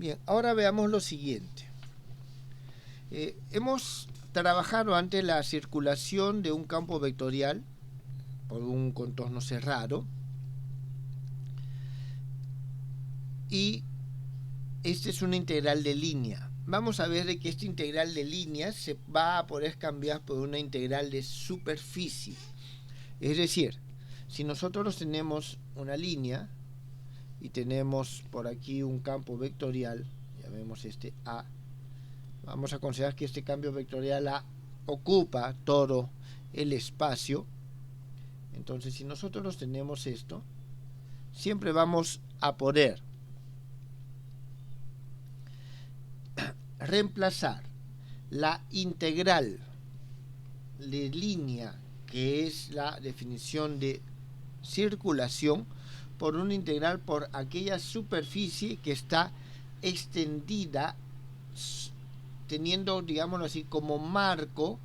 Bien, ahora veamos lo siguiente. Hemos trabajado antes la circulación de un campo vectorial por un contorno cerrado y esta es una integral de línea. Vamos a ver de que esta integral de línea se va a poder cambiar por una integral de superficie. Es decir, si nosotros tenemos una línea y tenemos por aquí un campo vectorial, ya vemos este A, vamos a considerar que este cambio vectorial A ocupa todo el espacio. Entonces, si nosotros tenemos esto, siempre vamos a poder reemplazar la integral de línea, que es la definición de circulación, por una integral por aquella superficie que está extendida, teniendo, digámoslo así, como marco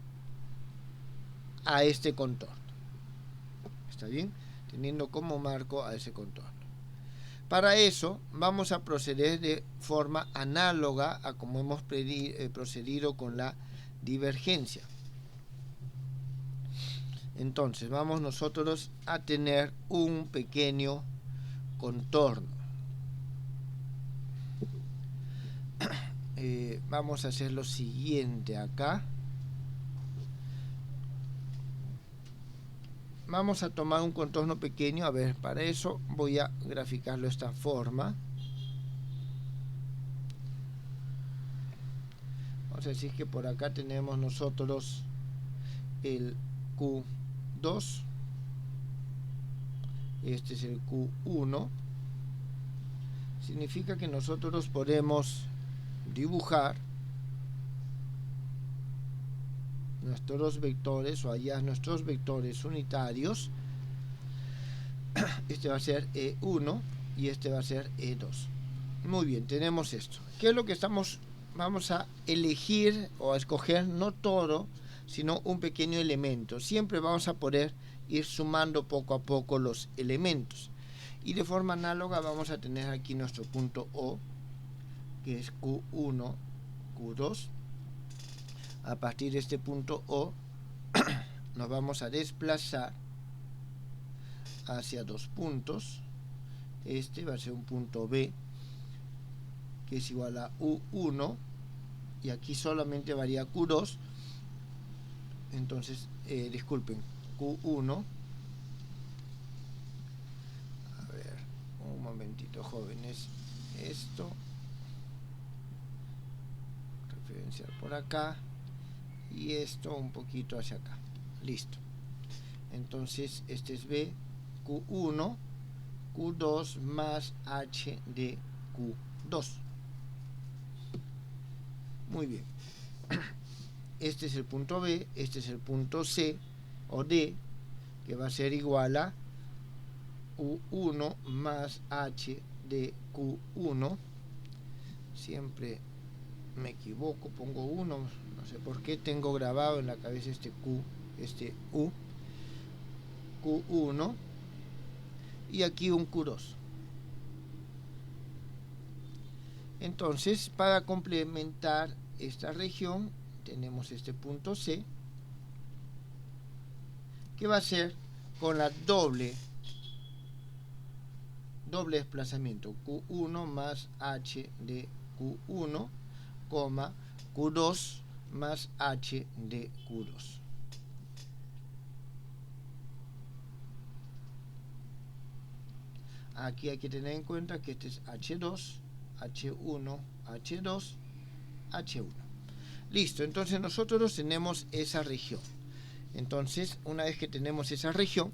a este contorno. ¿Está bien? Teniendo como marco a ese contorno. Para eso vamos a proceder de forma análoga a como hemos procedido con la divergencia. Entonces vamos nosotros a tener un pequeño contorno. Vamos a hacer lo siguiente acá. Vamos a tomar un contorno pequeño. A ver, para eso voy a graficarlo de esta forma. Vamos a decir que por acá tenemos nosotros el Q2. Este es el Q1. Significa que nosotros podemos dibujar nuestros vectores, o allá nuestros vectores unitarios. Este va a ser E1 y este va a ser E2. Muy bien, tenemos esto. ¿Qué es lo que vamos a elegir o a escoger? No todo, sino un pequeño elemento. Siempre vamos a poder ir sumando poco a poco los elementos. Y de forma análoga vamos a tener aquí nuestro punto O, que es Q1, Q2. A partir de este punto O nos vamos a desplazar hacia dos puntos. Este va a ser un punto B, que es igual a U1, y aquí solamente varía Q2. Entonces, disculpen, Q1. A ver, un momentito, jóvenes. Esto, referenciar por acá, y esto un poquito hacia acá. Listo. Entonces este es B, Q1, Q2 más H de Q2. Muy bien. Este es el punto B, este es el punto C o D, que va a ser igual a U1 más H de Q1. Siempre me equivoco, pongo 1, no sé por qué tengo grabado en la cabeza este Q, este U, Q1, y aquí un Q2. Entonces, para complementar esta región, tenemos este punto C, que va a ser con la doble desplazamiento, Q1 más H de Q1, Q2 más H de Q2. Aquí hay que tener en cuenta que este es H2, H1, H2, H1. Listo, entonces nosotros tenemos esa región. Entonces, una vez que tenemos esa región,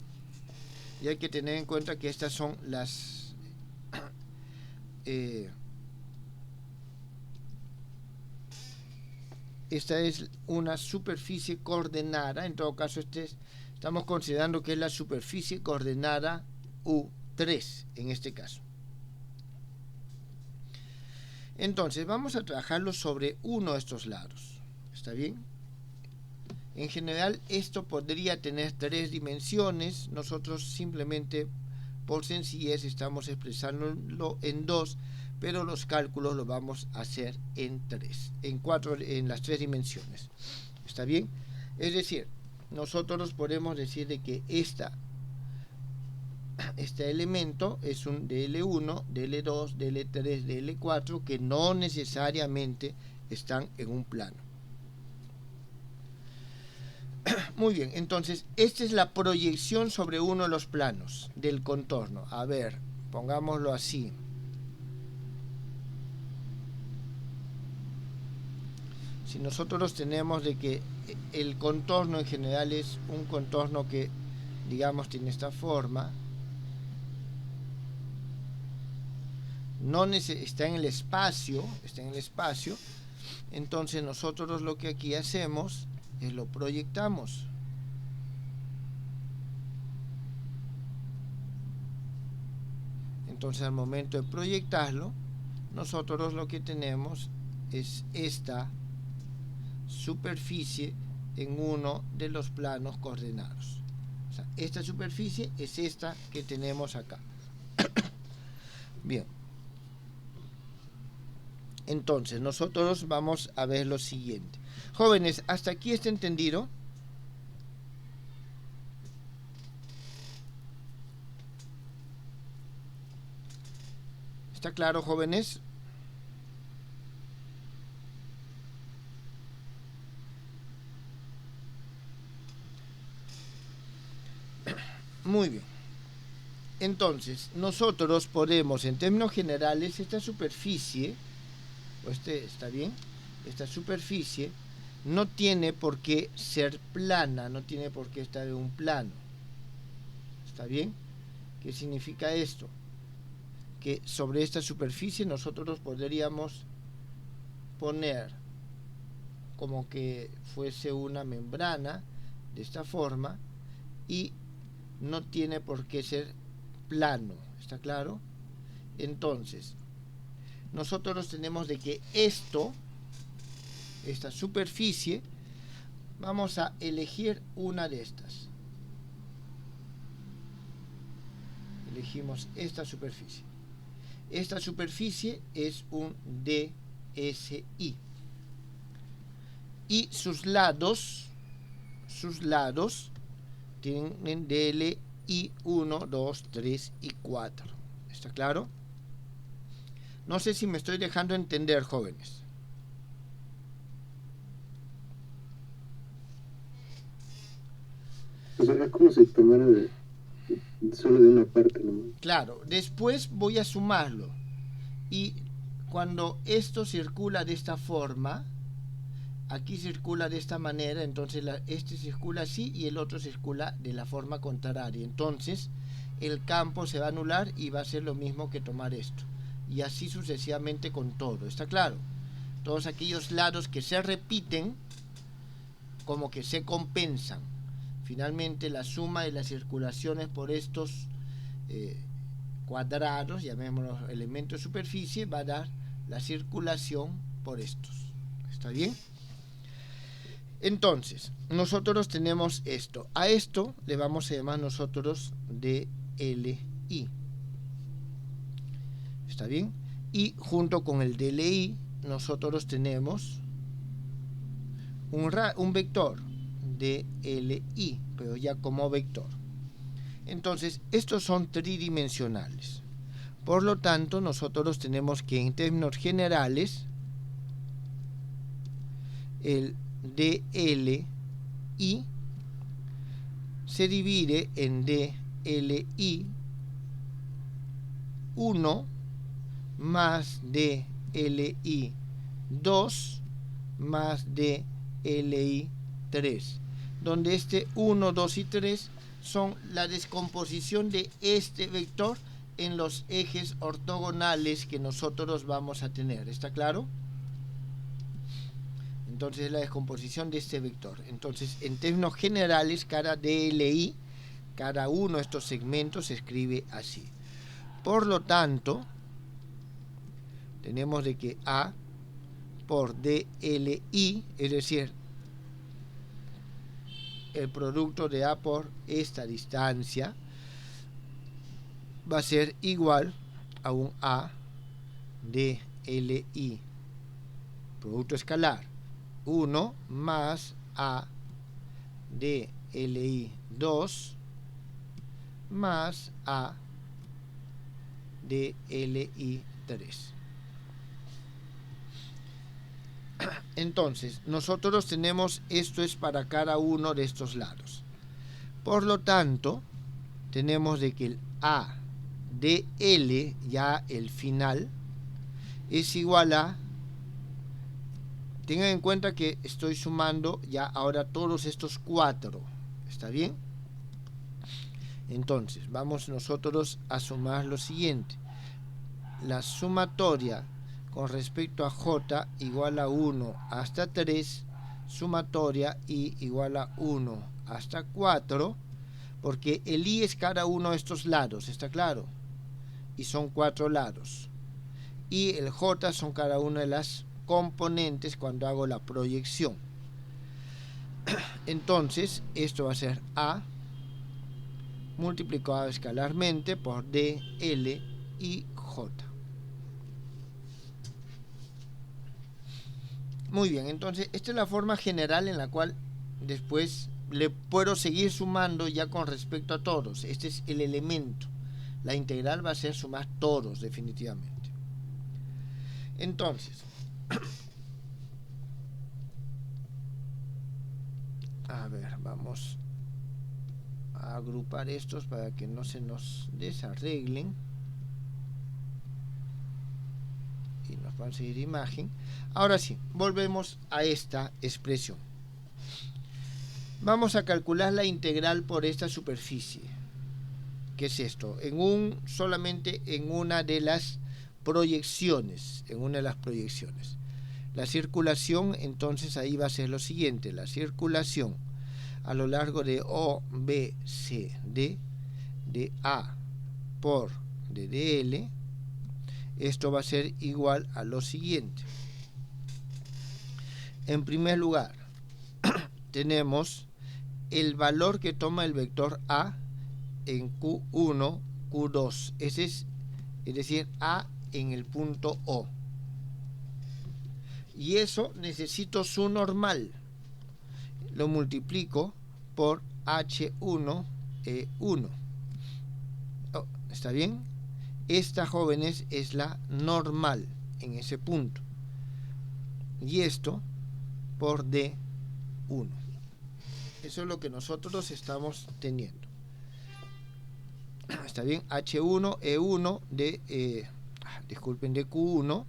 y hay que tener en cuenta que estas son las esta es una superficie coordenada. En todo caso, estamos considerando que es la superficie coordenada U3 en este caso. Entonces vamos a trabajarlo sobre uno de estos lados. ¿Está bien? En general esto podría tener 3 dimensiones. Nosotros simplemente por sencillez estamos expresándolo en 2, pero los cálculos los vamos a hacer en 3, en las 3 dimensiones. ¿Está bien? Es decir, nosotros podemos decir de que este elemento es un DL1, DL2, DL3, DL4 que no necesariamente están en un plano. Muy bien, entonces esta es la proyección sobre uno de los planos del contorno. A ver, pongámoslo así. Si nosotros tenemos de que el contorno en general es un contorno que, digamos, tiene esta forma, está en el espacio, entonces nosotros lo que aquí hacemos es lo proyectamos. Entonces al momento de proyectarlo, nosotros lo que tenemos es esta superficie en uno de los planos coordenados. O sea, esta superficie es esta que tenemos acá. Bien. Entonces, nosotros vamos a ver lo siguiente. Jóvenes, ¿hasta aquí está entendido? ¿Está claro, jóvenes? Muy bien. Entonces, nosotros podemos, en términos generales, esta superficie, ¿está bien? Esta superficie no tiene por qué ser plana, no tiene por qué estar en un plano. ¿Está bien? ¿Qué significa esto? Que sobre esta superficie nosotros podríamos poner como que fuese una membrana de esta forma y no tiene por qué ser plano, ¿está claro? Entonces, nosotros tenemos de que esta superficie, vamos a elegir una de estas. Elegimos esta superficie. Esta superficie es un DSI. Y sus lados tienen DLI 1, 2, 3 y 4. ¿Está claro? No sé si me estoy dejando entender, jóvenes. O sea, es como si tomara solo de una parte, ¿no? Claro, después voy a sumarlo. Y cuando esto circula de esta forma, aquí circula de esta manera, entonces este circula así y el otro circula de la forma contraria. Entonces el campo se va a anular y va a ser lo mismo que tomar esto. Y así sucesivamente con todo, ¿está claro? Todos aquellos lados que se repiten, como que se compensan. Finalmente la suma de las circulaciones por estos cuadrados, llamémoslos elementos de superficie, va a dar la circulación por estos. ¿Está bien? Entonces, nosotros tenemos esto. A esto le vamos a llamar nosotros DLI. ¿Está bien? Y junto con el DLI, nosotros tenemos un vector DLI, pero ya como vector. Entonces, estos son tridimensionales. Por lo tanto, nosotros tenemos que, en términos generales, el DLI se divide en DLI 1 más DLI 2 más DLI 3, donde este 1, 2 y 3 son la descomposición de este vector en los ejes ortogonales que nosotros vamos a tener. ¿Está claro? Entonces es la descomposición de este vector. Entonces, en términos generales, cada DLI, cada uno de estos segmentos se escribe así. Por lo tanto, tenemos de que A por DLI, es decir, el producto de A por esta distancia, va a ser igual a un A de LI, producto escalar, 1 más A de LI 2 más A de LI 3. Entonces, nosotros tenemos esto es para cada uno de estos lados. Por lo tanto, tenemos de que el A de L, ya el final, es igual a, tengan en cuenta que estoy sumando ya ahora todos estos 4, ¿está bien? Entonces, vamos nosotros a sumar lo siguiente. La sumatoria con respecto a J igual a 1 hasta 3, sumatoria I igual a 1 hasta 4, porque el I es cada uno de estos lados, ¿está claro? Y son 4 lados. Y el J son cada una de las componentes cuando hago la proyección. Entonces, esto va a ser A multiplicado escalarmente por D, L y J. Muy bien, entonces esta es la forma general en la cual después le puedo seguir sumando ya con respecto a todos. Este es el elemento. La integral va a ser sumar todos definitivamente. Entonces, a ver, vamos a agrupar estos para que no se nos desarreglen y nos van a seguir imagen. Ahora sí, volvemos a esta expresión. Vamos a calcular la integral por esta superficie. ¿Qué es esto? Solamente en una de las proyecciones. La circulación, entonces ahí va a ser lo siguiente. La circulación a lo largo de O, B, C, D, de A por DDL, esto va a ser igual a lo siguiente. En primer lugar, tenemos el valor que toma el vector A en Q1, Q2. Es decir, A en el punto O. Y eso necesito su normal. Lo multiplico por H1, E1. Oh, ¿está bien? Esta, jóvenes, es la normal en ese punto. Y esto por D1. Eso es lo que nosotros estamos teniendo. ¿Está bien? H1, E1 de, disculpen, de Q1.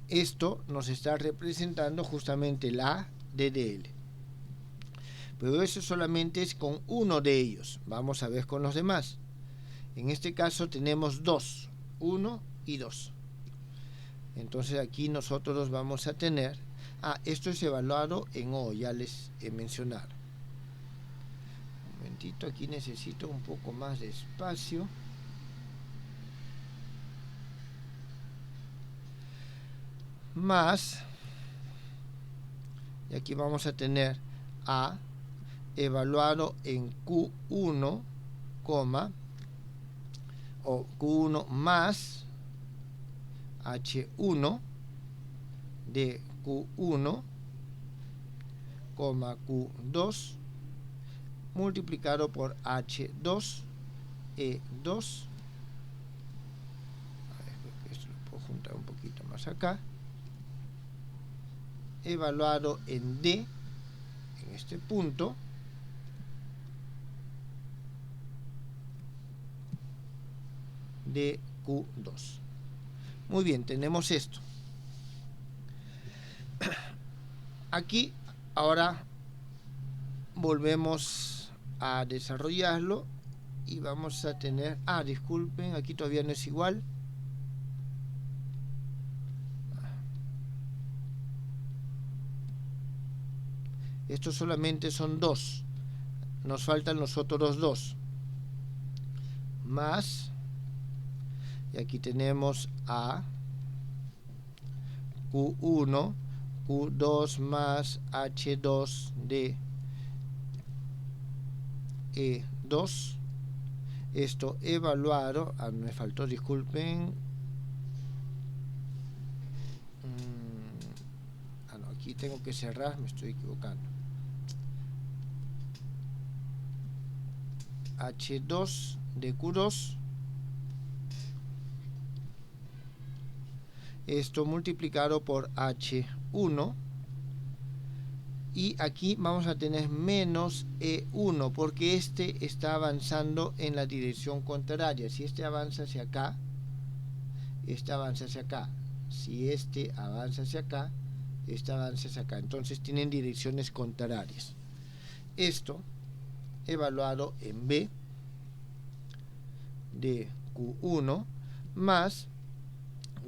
Esto nos está representando justamente la de DL. Pero eso solamente es con uno de ellos. Vamos a ver con los demás. En este caso tenemos 2, 1 y 2. Entonces aquí nosotros vamos a tener, esto es evaluado en O, ya les he mencionado. Un momentito, aquí necesito un poco más de espacio. Más, y aquí vamos a tener A evaluado en Q1, o Q1 más H1 de Q1, Q2 multiplicado por H2, E2. A ver, esto lo puedo juntar un poquito más acá. Evaluado en D, en este punto, de Q2. Muy bien, tenemos esto. Aquí ahora volvemos a desarrollarlo y vamos a tener, disculpen, aquí todavía no es igual. Estos solamente son 2. Nos faltan los otros 2. Más, y aquí tenemos a Q1, Q2 más H2 de E2. Esto evaluado, me faltó, disculpen. No, aquí tengo que cerrar, me estoy equivocando. H2 de Q2. Esto multiplicado por H1. Y aquí vamos a tener menos E1 porque este está avanzando en la dirección contraria. Si este avanza hacia acá, este avanza hacia acá. Si este avanza hacia acá, este avanza hacia acá. Entonces tienen direcciones contrarias. Esto evaluado en B de Q1 más,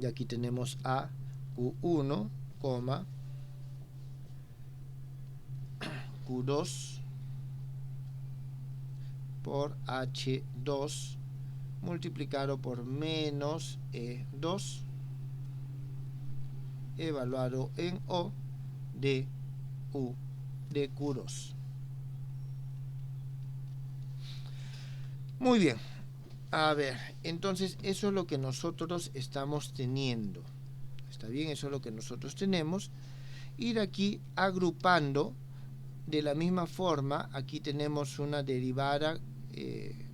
y aquí tenemos a Q1, Q2 por H2 multiplicado por menos E2 evaluado en O de U de Q2. Muy bien. A ver, entonces eso es lo que nosotros estamos teniendo. ¿Está bien? Eso es lo que nosotros tenemos. Ir aquí agrupando de la misma forma. Aquí tenemos una derivada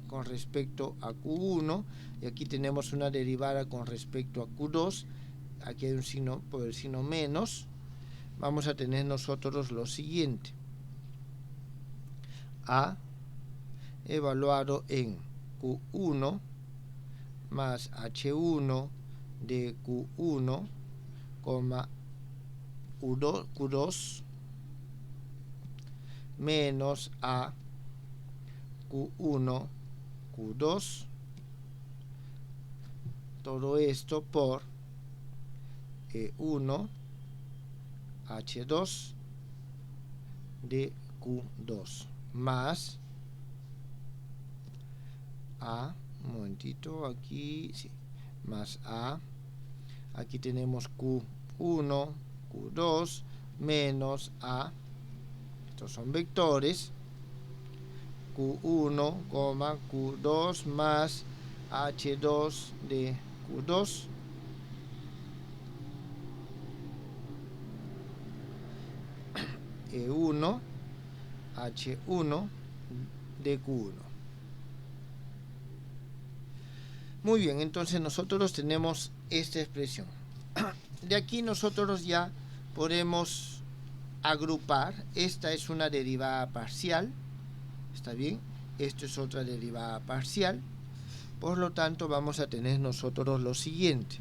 con respecto a Q1 y aquí tenemos una derivada con respecto a Q2. Aquí hay un signo por el signo menos. Vamos a tener nosotros lo siguiente. A evaluado en Q1 más H1 de Q1, Q2 menos A Q1, Q2, todo esto por E1 H2 de Q2 más A, un momentito, aquí, sí, más A, aquí tenemos Q1, Q2, menos A, estos son vectores, Q1, Q2 más H2 de Q2, E1, H1 de Q1. Muy bien, entonces nosotros tenemos esta expresión. De aquí nosotros ya podemos agrupar. Esta es una derivada parcial. ¿Está bien? Esto es otra derivada parcial. Por lo tanto, vamos a tener nosotros lo siguiente.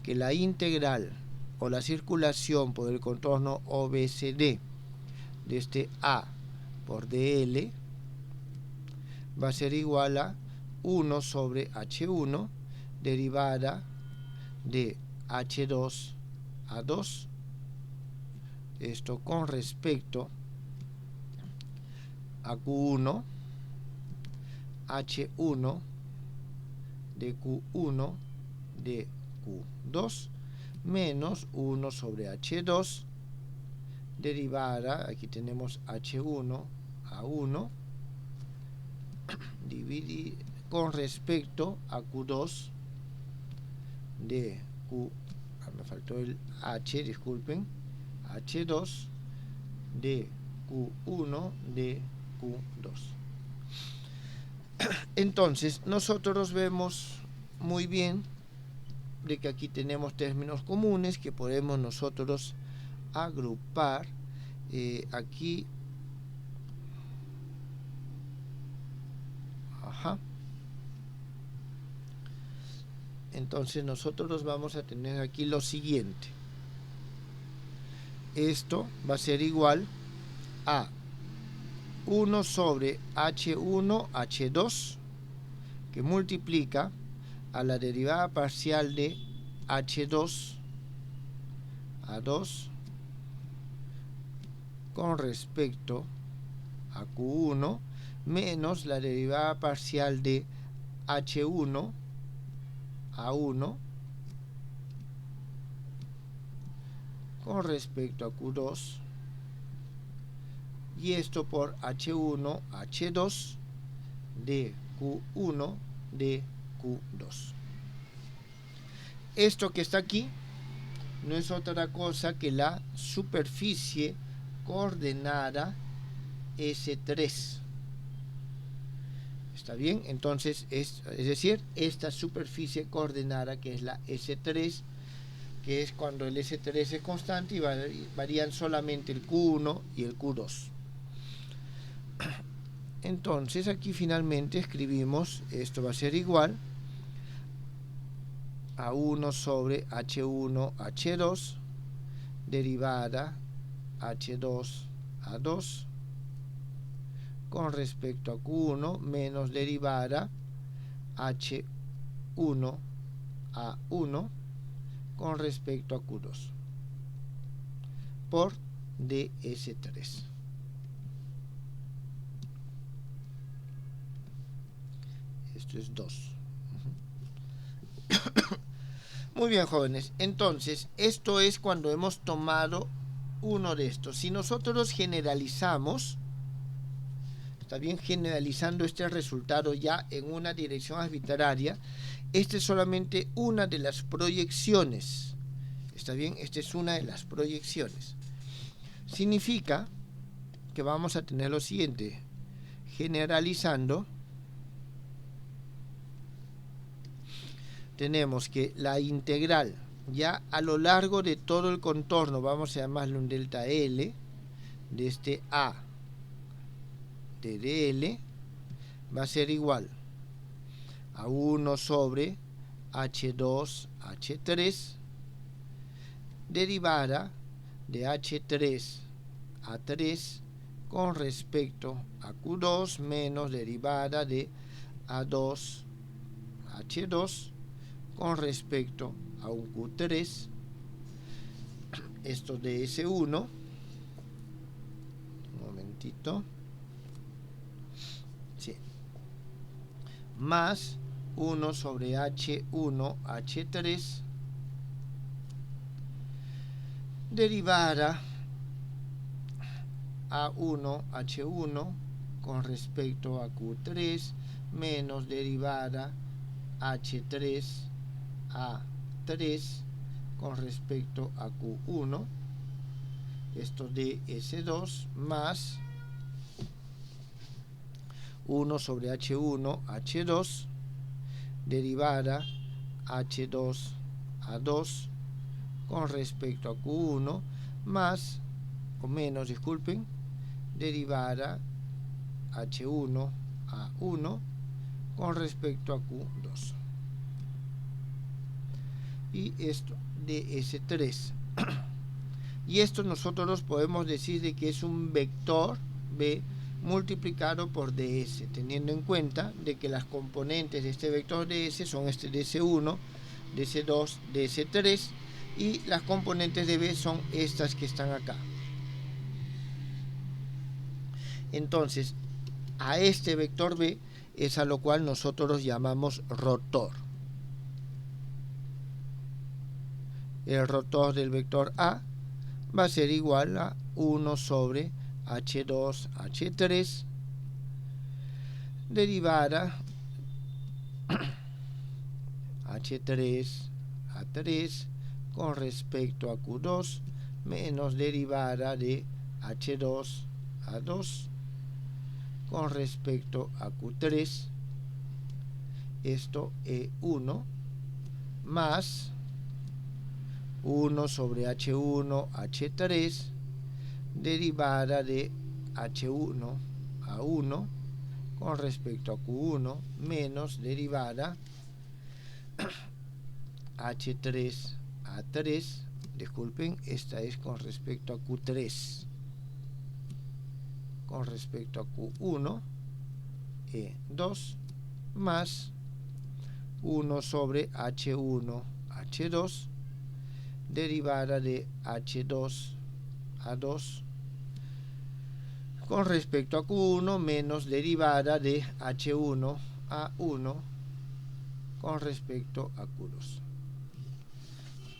Que la integral o la circulación por el contorno OBCD de este A por DL va a ser igual a 1 sobre H1 derivada de H2 a 2. Esto con respecto a Q1, H1 de Q1 de Q2 menos 1 sobre H2 derivada, aquí tenemos H1 a 1 dividir con respecto a Q2 de Q, me faltó el H, disculpen, H2 de Q1 de Q2. Entonces, nosotros vemos muy bien de que aquí tenemos términos comunes que podemos nosotros agrupar. Aquí, entonces nosotros vamos a tener aquí lo siguiente. Esto va a ser igual a 1 sobre H1 H2 que multiplica a la derivada parcial de H2 a 2 con respecto a Q1 menos la derivada parcial de H1 a 1 con respecto a Q2, y esto por H1, H2 de Q1 de Q2. Esto que está aquí no es otra cosa que la superficie coordenada S3. ¿Está bien? Entonces, es decir, esta superficie coordenada que es la S3, que es cuando el S3 es constante y varían solamente el Q1 y el Q2. Entonces, aquí finalmente escribimos, esto va a ser igual a 1 sobre H1, H2, derivada H2, A2, con respecto a Q1 menos derivada H1, A1, con respecto a Q2, por ds3. Esto es 2. Muy bien, jóvenes. Entonces, esto es cuando hemos tomado uno de estos. Si nosotros generalizamos, está bien, generalizando este resultado ya en una dirección arbitraria, esta es solamente una de las proyecciones. Está bien, esta es una de las proyecciones. Significa que vamos a tener lo siguiente: generalizando, tenemos que la integral ya a lo largo de todo el contorno, vamos a llamarle un delta L, de este A de dl, va a ser igual a 1 sobre H2, H3, derivada de H3 a 3 con respecto a Q2 menos derivada de A2, H2 con respecto a un Q3, esto de S1, un momentito, sí, más 1 sobre H1, H3, derivada A1, H1 con respecto a Q3 menos derivada H3 A3 con respecto a Q1, esto de S2, más 1 sobre H1, H2, derivada H2 A2 con respecto a Q1, más, o menos, disculpen, derivada H1 A1 con respecto a Q2. Y esto de S3. Y esto nosotros podemos decir de que es un vector B multiplicado por ds, teniendo en cuenta de que las componentes de este vector ds son este ds1, ds2, ds3, y las componentes de B son estas que están acá. Entonces, a este vector B es a lo cual nosotros llamamos rotor. El rotor del vector A va a ser igual a 1 sobre H2, H3, derivada H3, A3 con respecto a Q2 menos derivada de H2, A2 con respecto a Q3, esto E1, más 1 sobre H1, H3, derivada de H1 a 1 con respecto a Q1 menos derivada H3 a 3, disculpen, esta es con respecto a Q3 con respecto a Q1, E2, más 1 sobre H1, H2, derivada de H2 a 2 con respecto a Q1 menos derivada de H1 a 1 con respecto a Q2.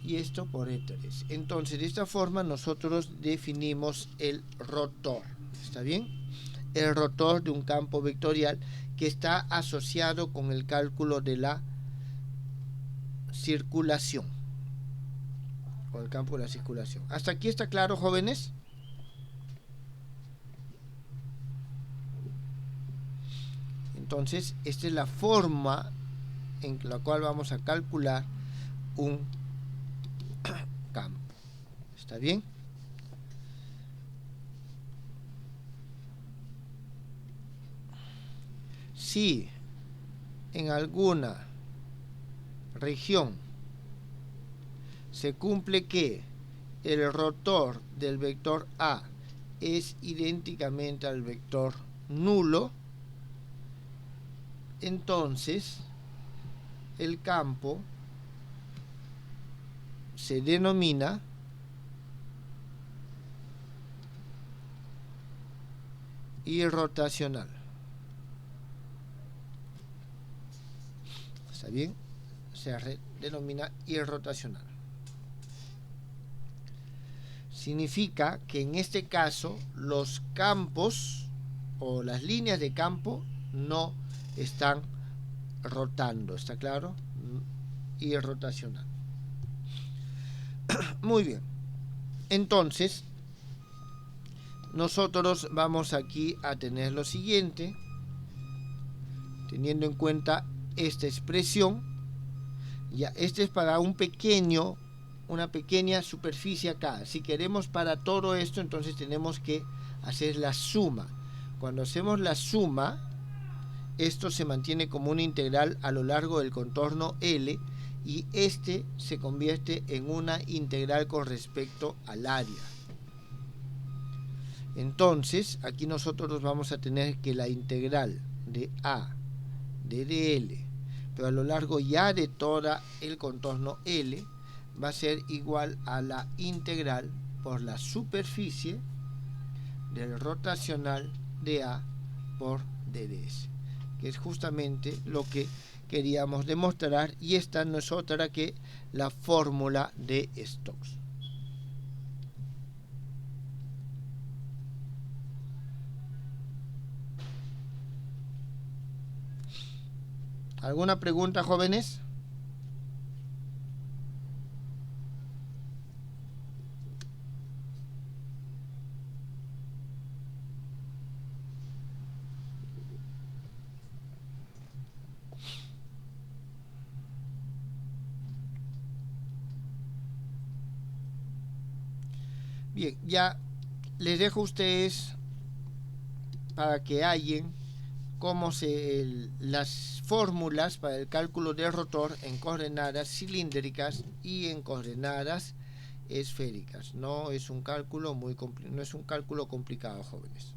y esto por E3. Entonces, de esta forma nosotros definimos el rotor. ¿Está bien? El rotor de un campo vectorial que está asociado con el cálculo de la circulación. Con el campo de la circulación. ¿Hasta aquí está claro, jóvenes? Entonces, esta es la forma en la cual vamos a calcular un campo. ¿Está bien? Si en alguna región se cumple que el rotor del vector A es idénticamente al vector nulo, entonces el campo se denomina irrotacional. ¿Está bien? Se denomina irrotacional. Significa que en este caso los campos o las líneas de campo no están rotando, ¿está claro? Irrotacional. Muy bien. Entonces, nosotros vamos aquí a tener lo siguiente, teniendo en cuenta esta expresión. Ya, este es para una pequeña superficie acá. Si queremos para todo esto, entonces tenemos que hacer la suma. Cuando hacemos la suma, esto se mantiene como una integral a lo largo del contorno L, y este se convierte en una integral con respecto al área. Entonces, aquí nosotros vamos a tener que la integral de A de dl, pero a lo largo ya de todo el contorno L, va a ser igual a la integral por la superficie del rotacional de A por dds, que es justamente lo que queríamos demostrar, y esta no es otra que la fórmula de Stokes. ¿Alguna pregunta, jóvenes? Bien, ya les dejo a ustedes para que hallen cómo las fórmulas para el cálculo del rotor en coordenadas cilíndricas y en coordenadas esféricas. No es un cálculo complicado, jóvenes.